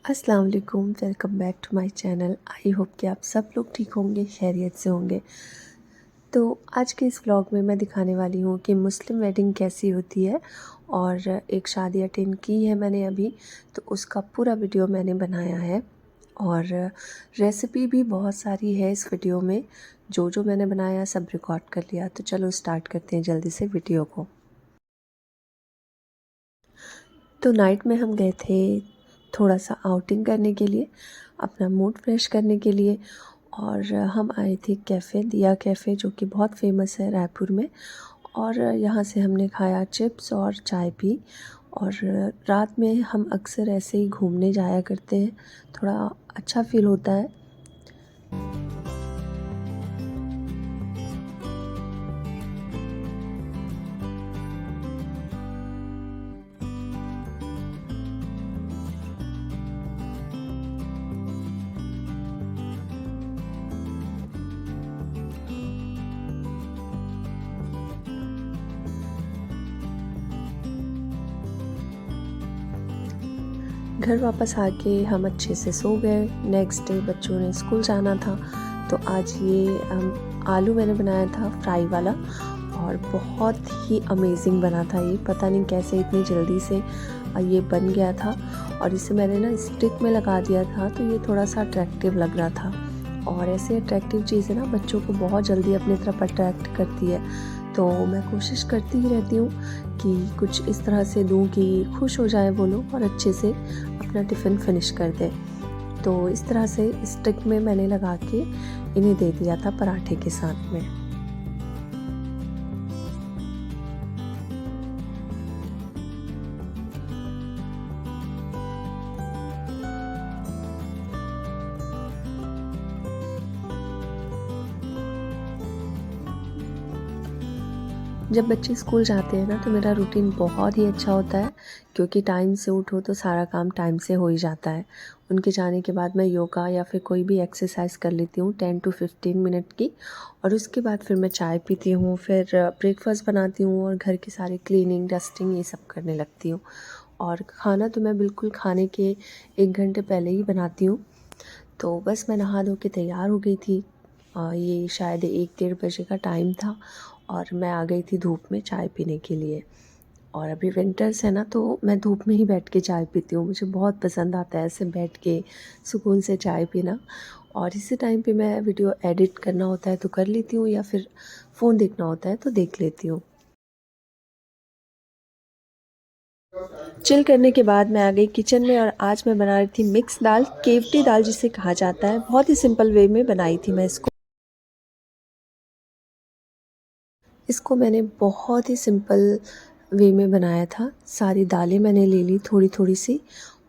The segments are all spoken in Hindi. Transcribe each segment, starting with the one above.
अस्सलाम वालेकुम, welcome back to my channel. I hope कि आप सब लोग ठीक होंगे, खैरियत से होंगे। तो आज के इस व्लॉग में मैं दिखाने वाली हूँ कि मुस्लिम वेडिंग कैसी होती है। और एक शादी अटेंड की है मैंने अभी, तो उसका पूरा वीडियो मैंने बनाया है। और रेसिपी भी बहुत सारी है इस वीडियो में, जो जो मैंने बनाया सब रिकॉर्ड कर लिया। तो चलो स्टार्ट करते हैं जल्दी से वीडियो को। तो नाइट में हम गए थे थोड़ा सा आउटिंग करने के लिए, अपना मूड फ्रेश करने के लिए। और हम आए थे कैफ़े, दिया कैफ़े, जो कि बहुत फेमस है रायपुर में। और यहाँ से हमने खाया चिप्स और चाय पी। और रात में हम अक्सर ऐसे ही घूमने जाया करते हैं, थोड़ा अच्छा फ़ील होता है। घर वापस आके हम अच्छे से सो गए। नेक्स्ट डे बच्चों ने स्कूल जाना था, तो आज ये आलू मैंने बनाया था फ्राई वाला, और बहुत ही अमेजिंग बना था ये। पता नहीं कैसे इतनी जल्दी से ये बन गया था। और इसे मैंने ना स्टिक में लगा दिया था, तो ये थोड़ा सा अट्रैक्टिव लग रहा था। और ऐसे अट्रैक्टिव चीज़ें ना बच्चों को बहुत जल्दी अपनी तरफ अट्रैक्ट करती है। तो मैं कोशिश करती ही रहती हूँ कि कुछ इस तरह से दूँ कि खुश हो जाए वो लोग और अच्छे से अपना टिफ़िन फिनिश कर दें। तो इस तरह से स्टिक में मैंने लगा के इन्हें दे दिया था पराठे के साथ में। जब बच्चे स्कूल जाते हैं ना, तो मेरा रूटीन बहुत ही अच्छा होता है, क्योंकि टाइम से उठो तो सारा काम टाइम से हो ही जाता है। उनके जाने के बाद मैं योगा या फिर कोई भी एक्सरसाइज कर लेती हूँ 10 to 15 मिनट की। और उसके बाद फिर मैं चाय पीती हूँ, फिर ब्रेकफास्ट बनाती हूँ और घर की सारी क्लीनिंग डस्टिंग ये सब करने लगती हूँ। और खाना तो मैं बिल्कुल खाने के 1 घंटे पहले ही बनाती हूँ। तो बस मैं नहा धो के तैयार हो गई थी। ये शायद 1-1:30 बजे का टाइम था, और मैं आ गई थी धूप में चाय पीने के लिए। और अभी विंटर्स है ना, तो मैं धूप में ही बैठ के चाय पीती हूँ। मुझे बहुत पसंद आता है ऐसे बैठ के सुकून से चाय पीना। और इसी टाइम पे मैं वीडियो एडिट करना होता है तो कर लेती हूँ, या फिर फ़ोन देखना होता है तो देख लेती हूँ। चिल करने के बाद मैं आ गई किचन में, और आज मैं बना रही थी मिक्स दाल, केवटी दाल जिसे कहा जाता है। बहुत ही सिंपल वे में बनाई थी मैं इसको मैंने बहुत ही सिंपल वे में बनाया था। सारी दालें मैंने ले ली थोड़ी थोड़ी सी,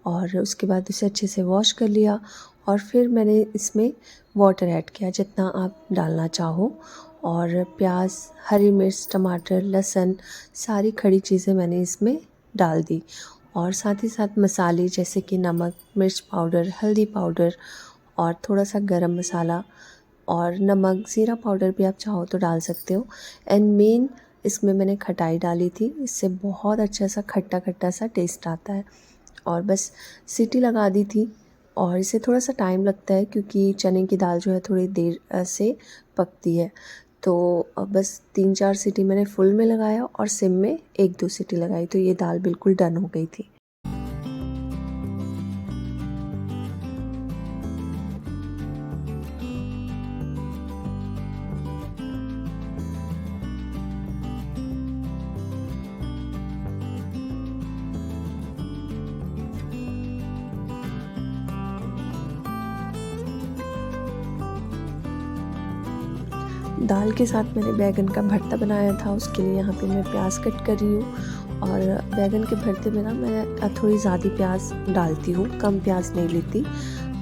और उसके बाद उसे अच्छे से वॉश कर लिया। और फिर मैंने इसमें वाटर ऐड किया जितना आप डालना चाहो। और प्याज, हरी मिर्च, टमाटर, लहसुन, सारी खड़ी चीज़ें मैंने इसमें डाल दी। और साथ ही साथ मसाले जैसे कि नमक, मिर्च पाउडर, हल्दी पाउडर, और थोड़ा सा गरम मसाला, और नमक, ज़ीरा पाउडर भी आप चाहो तो डाल सकते हो। एंड मेन, इसमें मैंने खटाई डाली थी, इससे बहुत अच्छा सा खट्टा खट्टा सा टेस्ट आता है। और बस सीटी लगा दी थी। और इसे थोड़ा सा टाइम लगता है, क्योंकि चने की दाल जो है थोड़ी देर से पकती है। तो बस 3-4 सीटी मैंने फुल में लगाया, और सिम में 1-2 सीटी लगाई, तो ये दाल बिल्कुल डन हो गई थी। दाल के साथ मैंने बैंगन का भरता बनाया था, उसके लिए यहाँ पे मैं प्याज कट कर रही हूँ। और बैंगन के भरते में ना मैं थोड़ी ज़्यादा प्याज डालती हूँ, कम प्याज नहीं लेती।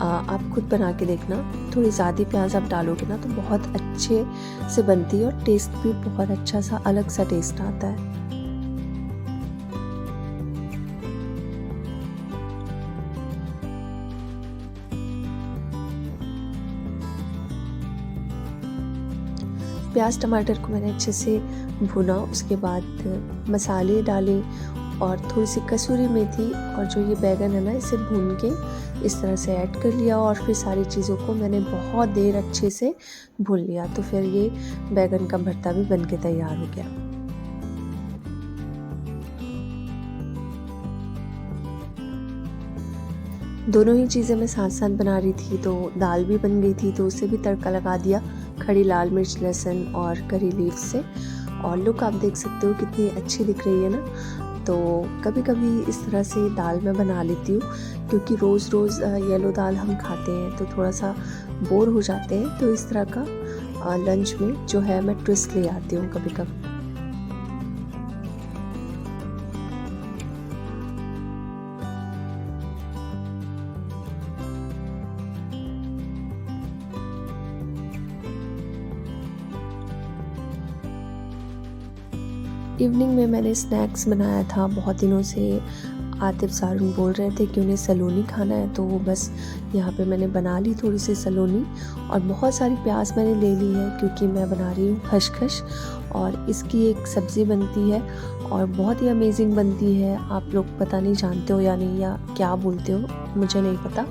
आप खुद बना के देखना, थोड़ी ज़्यादा प्याज आप डालोगे ना तो बहुत अच्छे से बनती है, और टेस्ट भी बहुत अच्छा सा अलग सा टेस्ट आता है। प्याज टमाटर को मैंने अच्छे से भुना, उसके बाद मसाले डाले, और थोड़ी सी कसूरी मेथी और जो ये बैंगन है ना, इसे भून के इस तरह से ऐड कर लिया और फिर सारी चीज़ों को मैंने बहुत देर अच्छे से भून लिया। तो फिर ये बैंगन का भरता भी बन के तैयार हो गया। दोनों ही चीज़ें मैं साथ-साथ बना रही थी, तो दाल भी बन गई थी, तो उसे भी तड़का लगा दिया खड़ी लाल मिर्च, लहसुन और करी लीव्स से। और लुक आप देख सकते हो कितनी अच्छी दिख रही है ना। तो कभी-कभी इस तरह से दाल मैं बना लेती हूँ, क्योंकि रोज़-रोज़ येलो दाल हम खाते हैं तो थोड़ा-सा बोर हो जाते हैं। तो इस तरह का लंच में जो है मैं ट्विस्ट ले आती हूँ कभी-कभी। इवनिंग में मैंने स्नैक्स बनाया था। बहुत दिनों से आतिफ़ सारून बोल रहे थे कि उन्हें सलोनी खाना है, तो वो बस यहाँ पे मैंने बना ली थोड़ी सी सलोनी। और बहुत सारी प्याज मैंने ले ली है, क्योंकि मैं बना रही हूँ खशखश और इसकी एक सब्ज़ी बनती है और बहुत ही अमेजिंग बनती है। आप लोग पता नहीं जानते हो या नहीं, या क्या बोलते हो मुझे नहीं पता।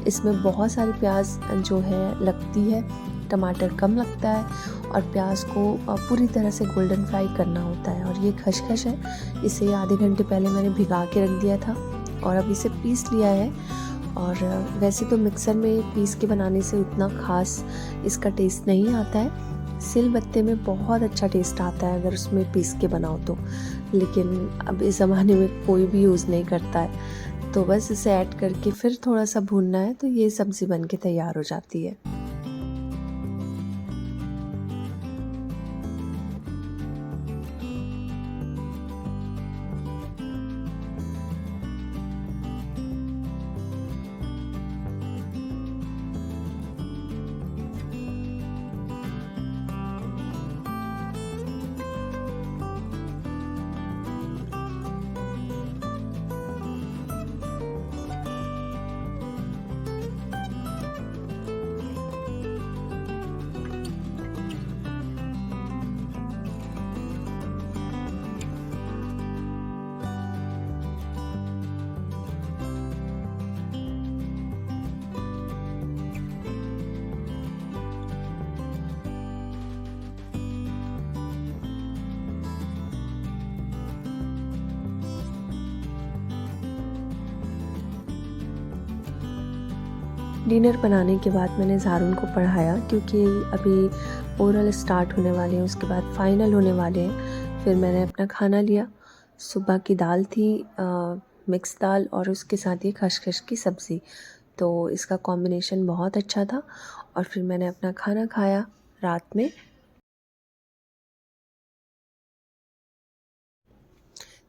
इसमें बहुत सारी प्याज जो है लगती है, टमाटर कम लगता है और प्याज को पूरी तरह से गोल्डन फ्राई करना होता है। और ये खशखश है, इसे आधे घंटे पहले मैंने भिगा के रख दिया था और अब इसे पीस लिया है। और वैसे तो मिक्सर में पीस के बनाने से उतना ख़ास इसका टेस्ट नहीं आता है। सिलबत्ते में बहुत अच्छा टेस्ट आता है अगर उसमें पीस के बनाओ तो, लेकिन अब इस ज़माने में कोई भी यूज़ नहीं करता है। तो बस इसे ऐड करके फिर थोड़ा सा भूनना है, तो ये सब्ज़ी बन के तैयार हो जाती है। डिनर बनाने के बाद मैंने ज़ारून को पढ़ाया, क्योंकि अभी ओरल स्टार्ट होने वाले हैं, उसके बाद फ़ाइनल होने वाले हैं। फिर मैंने अपना खाना लिया। सुबह की दाल थी, मिक्स दाल, और उसके साथ ये खशखश की सब्ज़ी। तो इसका कॉम्बिनेशन बहुत अच्छा था। और फिर मैंने अपना खाना खाया रात में।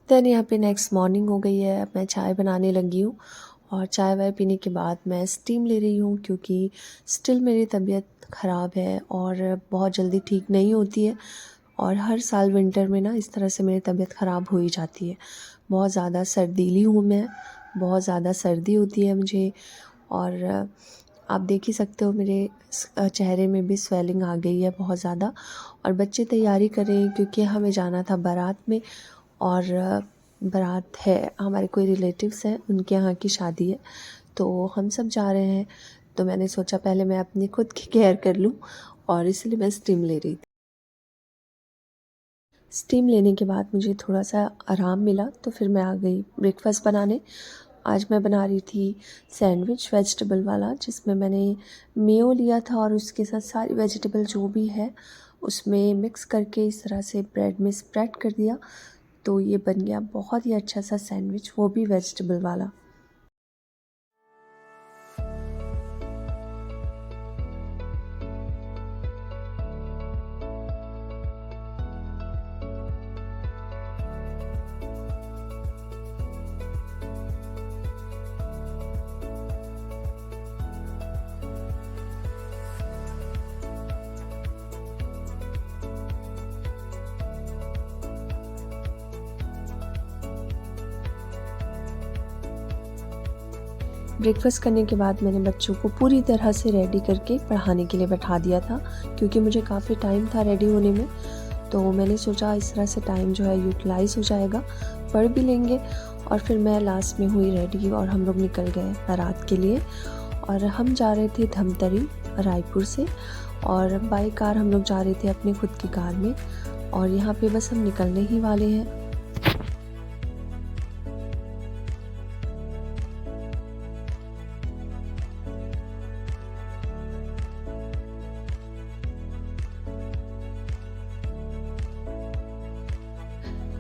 देन यहाँ पे नेक्स्ट मॉर्निंग हो गई है, अब मैं चाय बनाने लगी हूँ। और चाय वाय पीने के बाद मैं स्टीम ले रही हूँ, क्योंकि स्टिल मेरी तबीयत ख़राब है और बहुत जल्दी ठीक नहीं होती है। और हर साल विंटर में ना इस तरह से मेरी तबीयत ख़राब हो ही जाती है। बहुत ज़्यादा सर्दीली हूँ मैं, बहुत ज़्यादा सर्दी होती है मुझे। और आप देख ही सकते हो मेरे चेहरे में भी स्वेलिंग आ गई है बहुत ज़्यादा। और बच्चे तैयारी कर रहे हैं, क्योंकि हमें जाना था बारात में। और बारात है, हमारे कोई रिलेटिव्स हैं, उनके यहाँ की शादी है, तो हम सब जा रहे हैं। तो मैंने सोचा पहले मैं अपनी खुद की केयर कर लूँ, और इसलिए मैं स्टीम ले रही थी। स्टीम लेने के बाद मुझे थोड़ा सा आराम मिला, तो फिर मैं आ गई ब्रेकफ़ास्ट बनाने। आज मैं बना रही थी सैंडविच वेजिटेबल वाला, जिसमें मैंने मेयो लिया था और उसके साथ सारी वेजिटेबल जो भी है उसमें मिक्स करके इस तरह से ब्रेड में स्प्रेड कर दिया। तो ये बन गया बहुत ही अच्छा सा सैंडविच, वो भी वेजिटेबल वाला। ब्रेकफ़ास्ट करने के बाद मैंने बच्चों को पूरी तरह से रेडी करके पढ़ाने के लिए बैठा दिया था, क्योंकि मुझे काफ़ी टाइम था रेडी होने में। तो मैंने सोचा इस तरह से टाइम जो है यूटिलाइज़ हो जाएगा, पढ़ भी लेंगे। और फिर मैं लास्ट में हुई रेडी और हम लोग निकल गए बारात के लिए। और हम जा रहे थे धमतरी रायपुर से, और बाई कार हम लोग जा रहे थे अपने खुद की कार में। और यहाँ पे बस हम निकलने ही वाले हैं।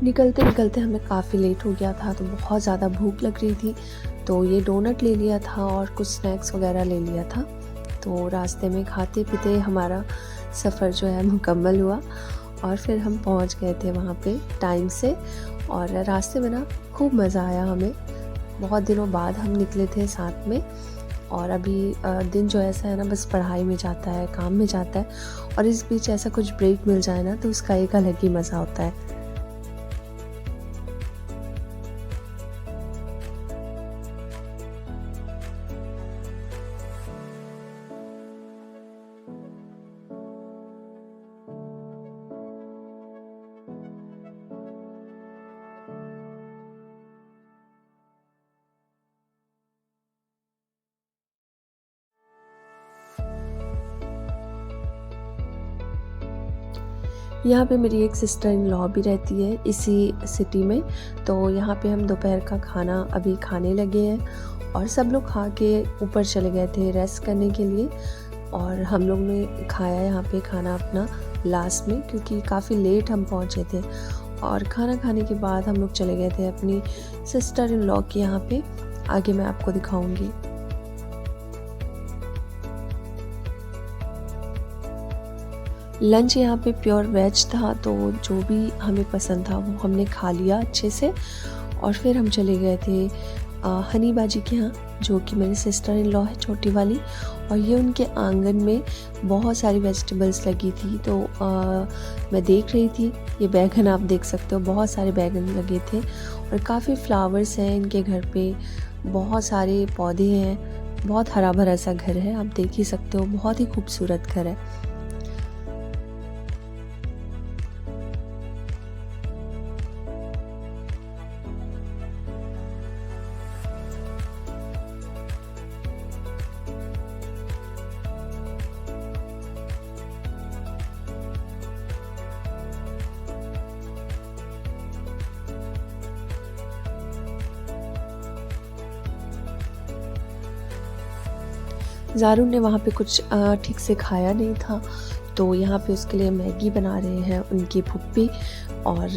निकलते निकलते हमें काफ़ी लेट हो गया था, तो बहुत ज़्यादा भूख लग रही थी। तो ये डोनट ले लिया था और कुछ स्नैक्स वगैरह ले लिया था। तो रास्ते में खाते पीते हमारा सफ़र जो है मुकम्मल हुआ, और फिर हम पहुंच गए थे वहाँ पे टाइम से। और रास्ते में ना खूब मज़ा आया हमें, बहुत दिनों बाद हम निकले थे साथ में। और अभी दिन जो ऐसा है ना, बस पढ़ाई में जाता है, काम में जाता है, और इस बीच ऐसा कुछ ब्रेक मिल जाए ना तो उसका एक अलग ही मज़ा होता है। यहाँ पे मेरी एक सिस्टर इन लॉ भी रहती है इसी सिटी में। तो यहाँ पे हम दोपहर का खाना अभी खाने लगे हैं, और सब लोग खा के ऊपर चले गए थे रेस्ट करने के लिए। और हम लोग ने खाया यहाँ पे खाना अपना लास्ट में, क्योंकि काफ़ी लेट हम पहुँचे थे। और खाना खाने के बाद हम लोग चले गए थे अपनी सिस्टर इन लॉ के यहाँ पे। आगे मैं आपको दिखाऊंगी। लंच यहाँ पे प्योर वेज था, तो जो भी हमें पसंद था वो हमने खा लिया अच्छे से। और फिर हम चले गए थे हनी बाजी के यहाँ, जो कि मेरी सिस्टर इन लॉ है छोटी वाली। और ये उनके आंगन में बहुत सारी वेजिटेबल्स लगी थी। तो मैं देख रही थी, ये बैगन आप देख सकते हो, बहुत सारे बैगन लगे थे। और काफ़ी फ्लावर्स हैं इनके घर पे, बहुत सारे पौधे हैं, बहुत हरा भरा सा घर है, आप देख ही सकते हो, बहुत ही खूबसूरत घर है। ज़ारू ने वहाँ पे कुछ ठीक से खाया नहीं था, तो यहाँ पे उसके लिए मैगी बना रहे हैं उनकी फूफी। और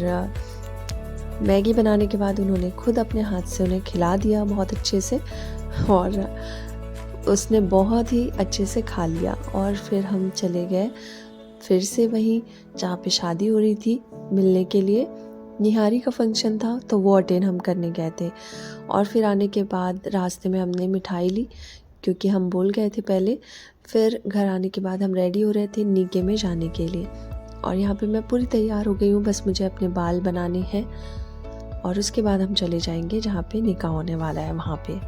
मैगी बनाने के बाद उन्होंने खुद अपने हाथ से उन्हें खिला दिया बहुत अच्छे से, और उसने बहुत ही अच्छे से खा लिया। और फिर हम चले गए फिर से वहीं जहाँ पे शादी हो रही थी मिलने के लिए। निहारी का फंक्शन था, तो वो अटेंड हम करने गए थे। और फिर आने के बाद रास्ते में हमने मिठाई ली, क्योंकि हम भूल गए थे पहले। फिर घर आने के बाद हम रेडी हो रहे थे निके में जाने के लिए। और यहाँ पे मैं पूरी तैयार हो गई हूँ, बस मुझे अपने बाल बनाने हैं, और उसके बाद हम चले जाएंगे जहाँ पे निकाह होने वाला है वहाँ पे।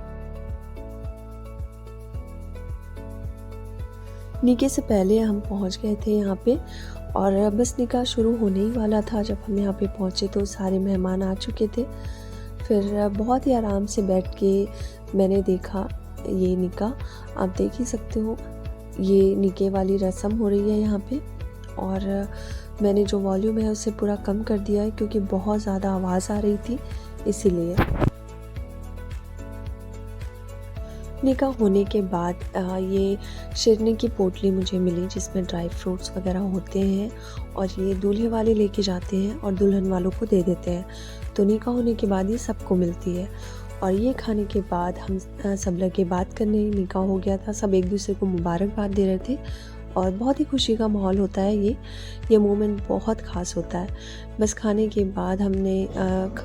निके से पहले हम पहुँच गए थे यहाँ पे, और बस निकाह शुरू होने ही वाला था जब हम यहाँ पे पहुँचे, तो सारे मेहमान आ चुके थे। फिर बहुत ही आराम से बैठ के मैंने देखा ये निकाह, आप देख ही सकते हो, ये निके वाली रस्म हो रही है यहाँ पे। और मैंने जो वॉल्यूम है उसे पूरा कम कर दिया है, क्योंकि बहुत ज़्यादा आवाज़ आ रही थी, इसीलिए। निकाह होने के बाद ये शेरनी की पोटली मुझे मिली, जिसमें ड्राई फ्रूट्स वगैरह होते हैं, और ये दूल्हे वाले लेके जाते हैं और दुल्हन वालों को दे देते हैं। तो निकाह होने के बाद ये सबको मिलती है। और ये खाने के बाद हम सब लगे बात करने, निकाह हो गया था, सब एक दूसरे को मुबारकबाद दे रहे थे, और बहुत ही खुशी का माहौल होता है ये मोमेंट बहुत ख़ास होता है। बस खाने के बाद हमने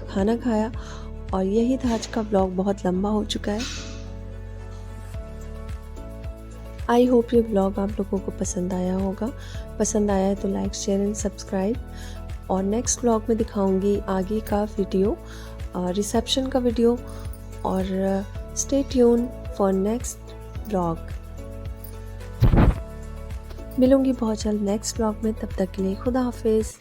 खाना खाया, और यही था आज का ब्लॉग, बहुत लंबा हो चुका है। आई होप ये ब्लॉग आप लोगों को पसंद आया होगा। पसंद आया है तो लाइक, शेयर एंड सब्सक्राइब। और नेक्स्ट ब्लॉग में दिखाऊंगी आगे का वीडियो, रिसेप्शन का वीडियो। और stay tune for next blog. मिलूंगी बहुत जल्द नेक्स्ट ब्लॉग में, तब तक के लिए खुदा हाफिज़।